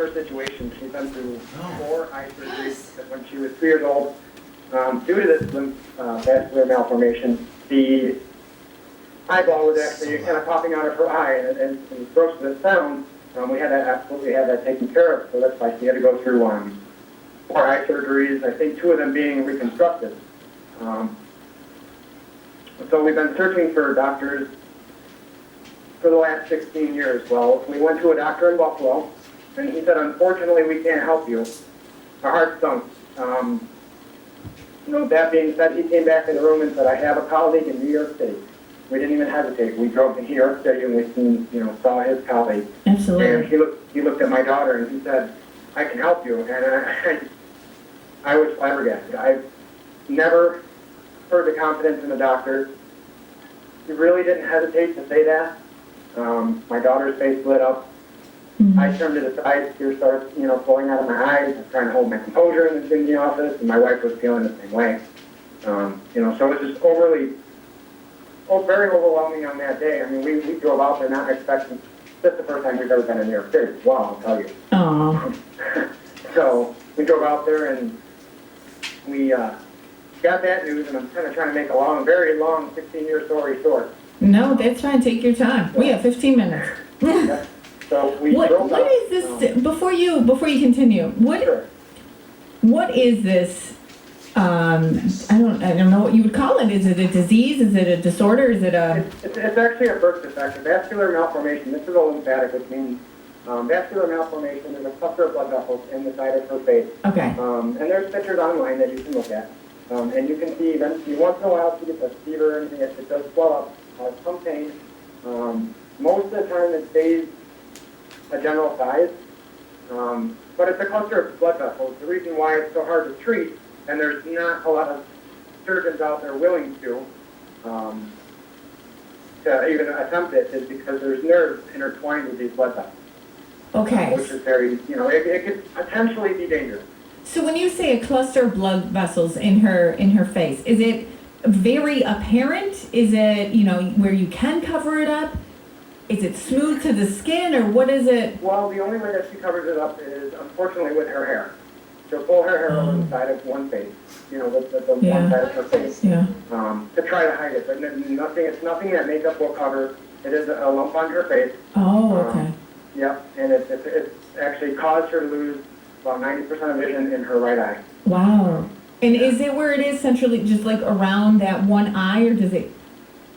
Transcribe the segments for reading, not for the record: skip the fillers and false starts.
her situation. She's been through 4 eye surgeries when she was 3 years old. Due to this vascular malformation, the eyeball was actually kind of popping out of her eye, and the gross as it sounds, we had that absolutely had that taken care of. So that's why she had to go through 4 eye surgeries. I think 2 of them being reconstructive. So we've been searching for doctors for the last 16 years. Well, we went to a doctor in Buffalo, and he said, unfortunately, we can't help you. Our heart sunk. That being said, he came back in the room and said, I have a colleague in New York City. We didn't even hesitate. We drove to New York City and we saw his colleague. Absolutely. And he looked at my daughter and he said, I can help you. And I was flabbergasted. I've never heard the confidence in the doctor. He really didn't hesitate to say that. My daughter's face lit up. Mm-hmm. I turned to the side, tears started, flowing out of my eyes. I was trying to hold my composure in the office, and my wife was feeling the same way. So it was just very overwhelming on that day. I mean, we drove out there not expecting. This is the first time we've ever been in New York City. Wow, I'll tell you. Oh. So we drove out there and we got that news, and I'm kind of trying to make a very long 16-year story short. No, that's fine. Take your time. We have 15 minutes. Yeah. So we What drove out. is this? Before you continue, Sure. what is this? I don't know what you would call it. Is it a disease? Is it a disorder? Is it a? It's actually a birth defect, a vascular malformation. This is a lymphatic, which means vascular malformation is a cluster of blood vessels in the side of her face. Okay. And there's pictures online that you can look at. And you can see once in a while she gets a fever and it does swell up, some pain. Most of the time it stays a general size. But it's a cluster of blood vessels. The reason why it's so hard to treat, and there's not a lot of surgeons out there willing to even attempt it, is because there's nerves intertwined with these blood vessels. Okay. Which is very, it could potentially be dangerous. So when you say a cluster of blood vessels in her face, is it very apparent? Is it, where you can cover it up? Is it smooth to the skin, or what is it? Well, the only way that she covers it up is, unfortunately, with her hair. She'll pull her hair over the side of one face, the one side of her face, Yeah. to try to hide it. But it's nothing that makeup will cover. It is a lump on her face. Oh, okay. Yep, and it's actually caused her to lose about 90% of vision in her right eye. Wow. And is it where it is centrally, just like around that one eye, or does it?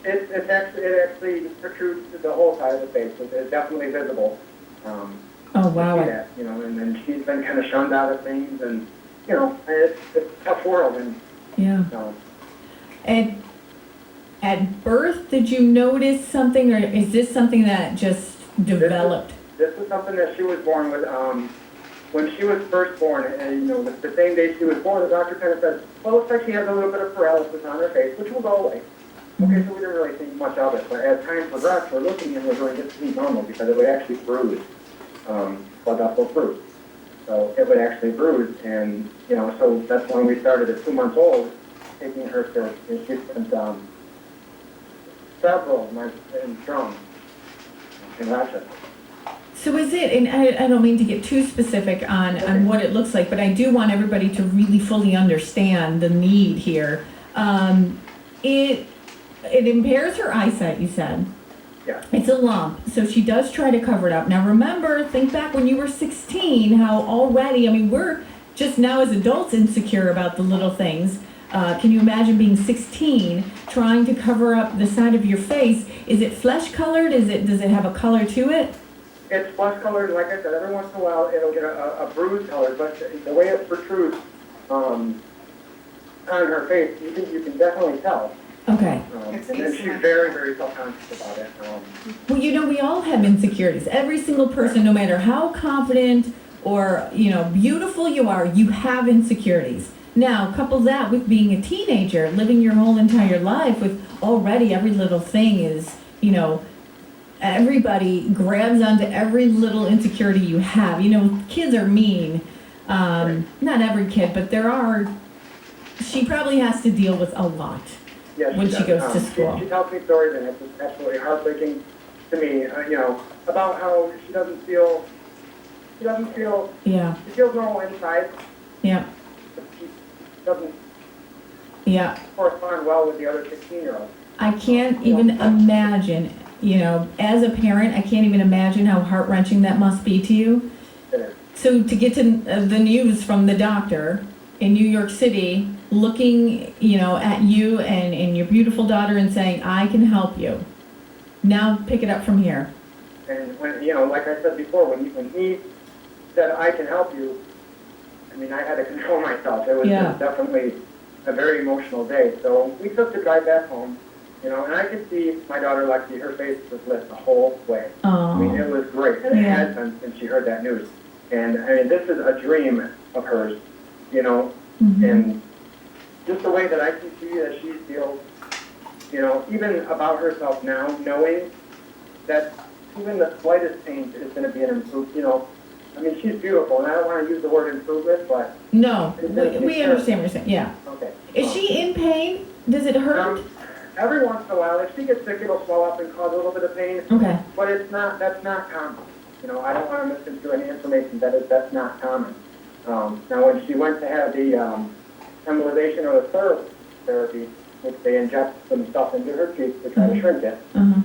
It actually protrudes the whole side of the face. It's definitely visible. Oh, wow. See that, and then she's been kind of shunned out of things, and it's a tough world. And Yeah. At birth, did you notice something, or is this something that just developed? This was something that she was born with. When she was first born, and the same day she was born, the doctor kind of said, "Well, it looks like she has a little bit of paralysis on her face," which will go away. Okay, so we didn't really think much of it, but as time progressed, we're looking and we're going, this isn't normal, because it would actually bruise, blood vessel bruise. So it would actually bruise, and so that's when we started at 2 months old, taking her to, and she spent several months in Strong, in Rochester. So is it, and I don't mean to get too specific on what it looks like, but I do want everybody to really fully understand the need here. It impairs her eyesight, you said. Yeah. It's a lump, so she does try to cover it up. Now remember, think back when you were 16, how already, we're just now as adults insecure about the little things. Can you imagine being 16, trying to cover up the side of your face? Is it flesh colored? Does it have a color to it? It's flesh colored, like I said, every once in a while it'll get a bruise color, but the way it protrudes on her face, you can definitely tell. Okay. And she's very, very self-conscious about it. Well, we all have insecurities. Every single person, no matter how confident or, beautiful you are, you have insecurities. Now, couple that with being a teenager, living your whole entire life with already every little thing is, everybody grabs onto every little insecurity you have. Kids are mean. Not every kid, but she probably has to deal with a lot. Yeah, when she goes to school. She tells me stories, and it's absolutely heartbreaking to me, about how she doesn't feel she doesn't feel, Yeah, she feels normal inside, yeah, but she doesn't yeah. correspond well with the other 16-year-olds. I can't even imagine, as a parent, I can't even imagine how heart-wrenching that must be to you. So to get to the news from the doctor in New York City, looking, at you and your beautiful daughter and saying, I can help you. Now pick it up from here. And when, like I said before, when he said, I can help you, I mean, I had to control myself. It was just definitely a very emotional day. So we took the drive back home, and I could see my daughter Lexi, her face was lit the whole way. I mean, it was great. And it has been since she heard that news. And I mean, this is a dream of hers, and just the way that I can see that she feels, even about herself now, knowing that even the slightest change is going to be an improvement, I mean, she's beautiful, and I don't want to use the word improvement, but... No, we understand what you're saying, yeah. Okay. Is she in pain? Does it hurt? Every once in a while, if she gets sick, it'll swell up and cause a little bit of pain. Okay. But that's not common. I don't want to misconstrue any information that's not common. Now, when she went to have the embolization or the therapy, which they inject some stuff into her cheek to try to shrink it,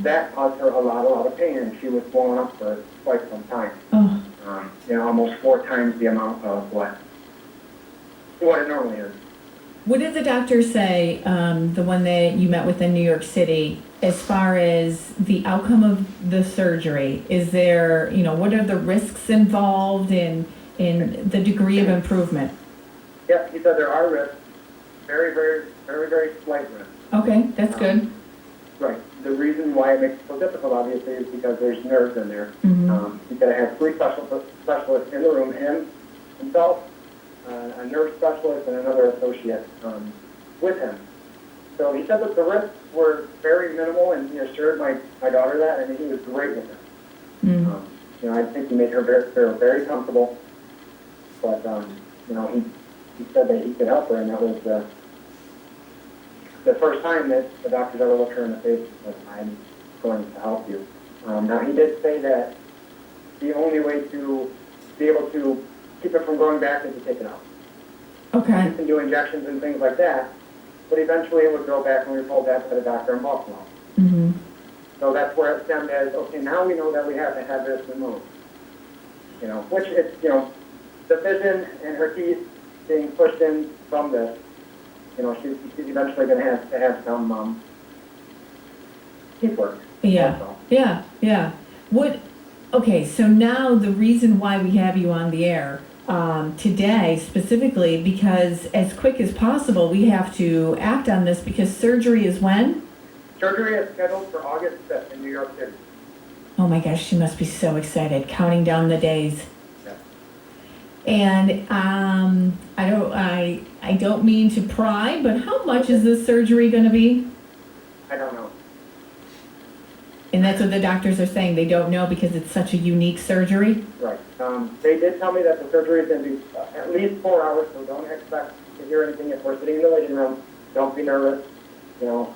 that caused her a lot of pain, and she was swollen up for quite some time. Oh. Almost 4 times the amount of what it normally is. What did the doctor say, the one that you met with in New York City, as far as the outcome of the surgery? Is there, what are the risks involved in the degree of improvement? Yep, he said there are risks, very, very, very, very slight risks. Okay, that's good. Right. The reason why it makes it so difficult, obviously, is because there's nerves in there. He's got to have 3 specialists in the room, him, himself, a nerve specialist, and another associate with him. So he said that the risks were very minimal, and he assured my daughter that, and he was great with her. I think he made her feel very comfortable, but, he said that he could help her, and that was the first time that the doctors ever looked her in the face and said, I'm going to help you. Now, he did say that the only way to be able to keep it from going back is to take it out. Okay. You can do injections and things like that, but eventually it would go back and we were told that by the doctor in Buffalo. So that's where it stemmed as, okay, now we know that we have to have this removed. Which it's, the vision and her teeth being pushed in from this, she's eventually going to have some teeth work. Yeah, also. yeah. Okay, so now the reason why we have you on the air today specifically, because as quick as possible we have to act on this, because surgery is when? Surgery is scheduled for August 5th in New York City. Oh my gosh, she must be so excited, counting down the days. Yeah. And I don't mean to pry, but how much is this surgery going to be? I don't know. And that's what the doctors are saying. They don't know because it's such a unique surgery. Right. They did tell me that the surgery is going to be at least 4 hours, so don't expect to hear anything if we're sitting in the waiting room. Don't be nervous. Oh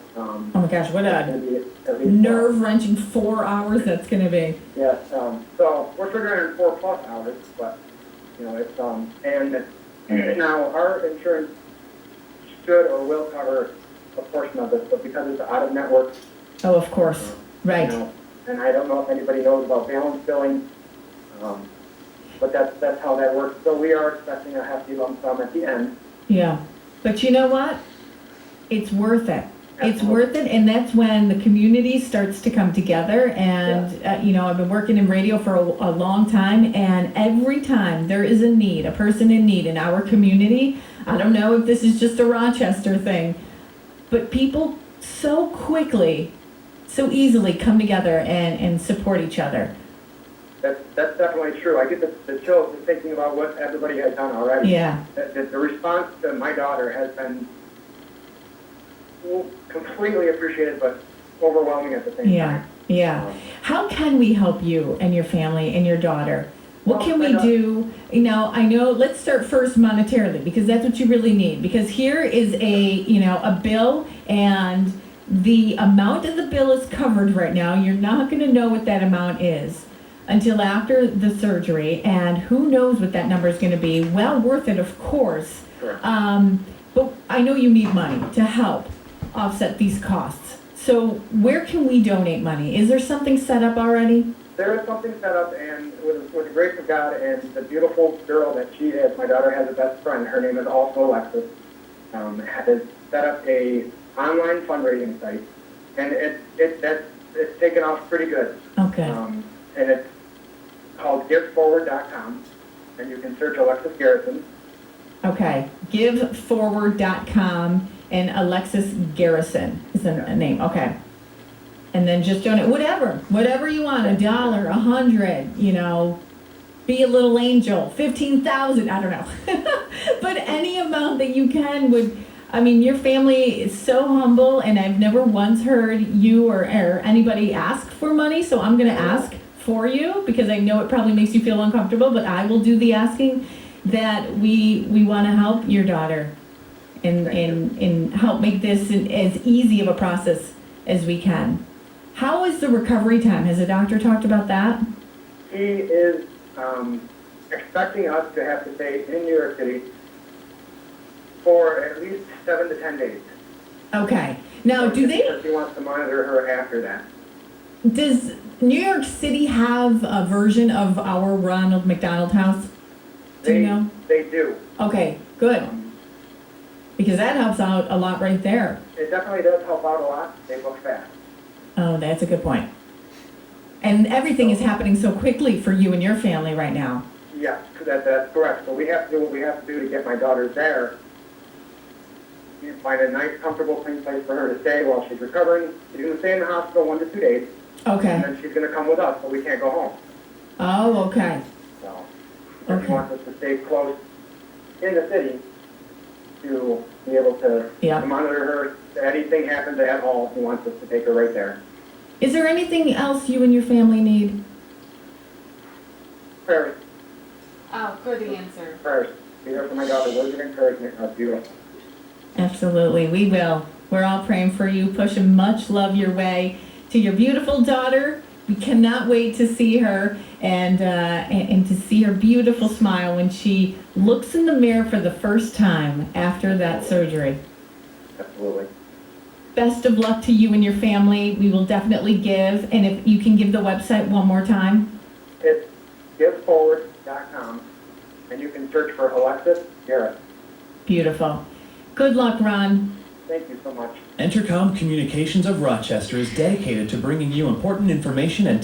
my gosh, what it's a gonna be at least nerve-wrenching 4 hours that's going to be. Yes. So we're figuring in 4+ hours, but it's and now our insurance should or will cover a portion of this, but because it's out of network. Oh, of course. Right. And I don't know if anybody knows about balance billing, but that's how that works. So we are expecting a hefty lump sum at the end. Yeah. But you know what? It's worth it. It's worth it, and that's when the community starts to come together. And I've been working in radio for a long time, and every time there is a person in need in our community, I don't know if this is just a Rochester thing, but people so quickly, so easily come together and support each other. That's definitely true. I get the chills just thinking about what everybody has done already. Yeah. The response to my daughter has been completely appreciated, but overwhelming at the same time. Yeah. How can we help you and your family and your daughter? What can we do? I know, let's start first monetarily, because that's what you really need. Because here is a bill, and the amount of the bill is covered right now. You're not going to know what that amount is. until after the surgery, and who knows what that number is going to be. Well worth it, of course. Sure. But I know you need money to help offset these costs. So where can we donate money? Is there something set up already? There is something set up, and with the grace of God and the beautiful girl that she is, my daughter has a best friend. Her name is also Alexis. Has set up a online fundraising site, and it's taken off pretty good. Okay. And it's called GiveForward.com, and you can search Alexis Garrison. Okay. GiveForward.com and Alexis Garrison is the name. Okay. And then just donate whatever you want, $1, $100, you know, be a little angel, 15,000, I don't know. But any amount that you can would, I mean, your family is so humble, and I've never once heard you or anybody ask for money, so I'm going to ask for you, because I know it probably makes you feel uncomfortable, but I will do the asking, that we want to help your daughter and help make this as easy of a process as we can. How is the recovery time? Has the doctor talked about that? He is expecting us to have to stay in New York City for at least 7 to 10 days. Okay. Now, Because he wants to monitor her after that. Does New York City have a version of our Ronald McDonald House? Do you know? They do. Okay, good. Because that helps out a lot right there. It definitely does help out a lot. They book fast. Oh, that's a good point. And everything is happening so quickly for you and your family right now. Yes, that's correct. So we have to do what we have to do to get my daughter there. You find a nice, comfortable, clean place for her to stay while she's recovering. She's going to stay in the hospital 1 to 2 days. Okay. And then she's going to come with us, so we can't go home. Oh, okay. So Okay. he wants us to stay close in the city to be able to monitor her. If anything happens at all, he wants us to take her right there. Is there anything else you and your family need? Prayers. Oh, good answer. Prayers. Be there for my daughter. Words of encouragement are beautiful. Absolutely, we will. We're all praying for you, pushing much love your way to your beautiful daughter. We cannot wait to see her and to see her beautiful smile when she looks in the mirror for the first time after that surgery. Absolutely. Best of luck to you and your family. We will definitely give, and if you can give the website one more time. It's GiveForward.com, and you can search for Alexis Garrison. Beautiful. Good luck, Ron. Thank you so much. Entercom Communications of Rochester is dedicated to bringing you important information and